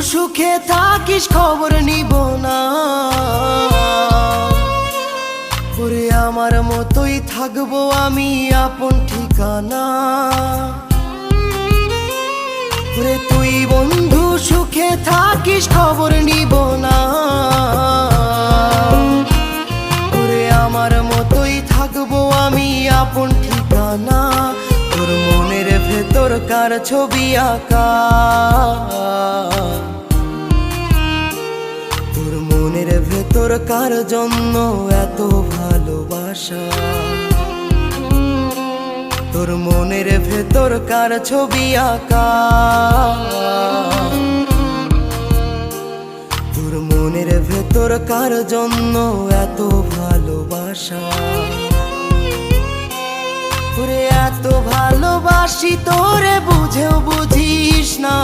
সুখে থাকিস খবর নিব না, ওরে আমার মতোই থাকবো আমি আপন ঠিকানা। ওরে তুই বন্ধু সুখে থাকিস খবর নিব না, ওরে আমার মতোই থাকবো আমি আপন ঠিকানা। তোর মনের ভেতর কার ছবি আঁকা, তোর মনের ভেতর কার জন্য এত ভালোবাসা, তোর মনের ভেতর কার ছবি আঁকা, তোর মনের ভেতর কার জন্য এত ভালোবাসা। তোরে এত ভালোবাসি তোরে বুঝেও বুঝিস না।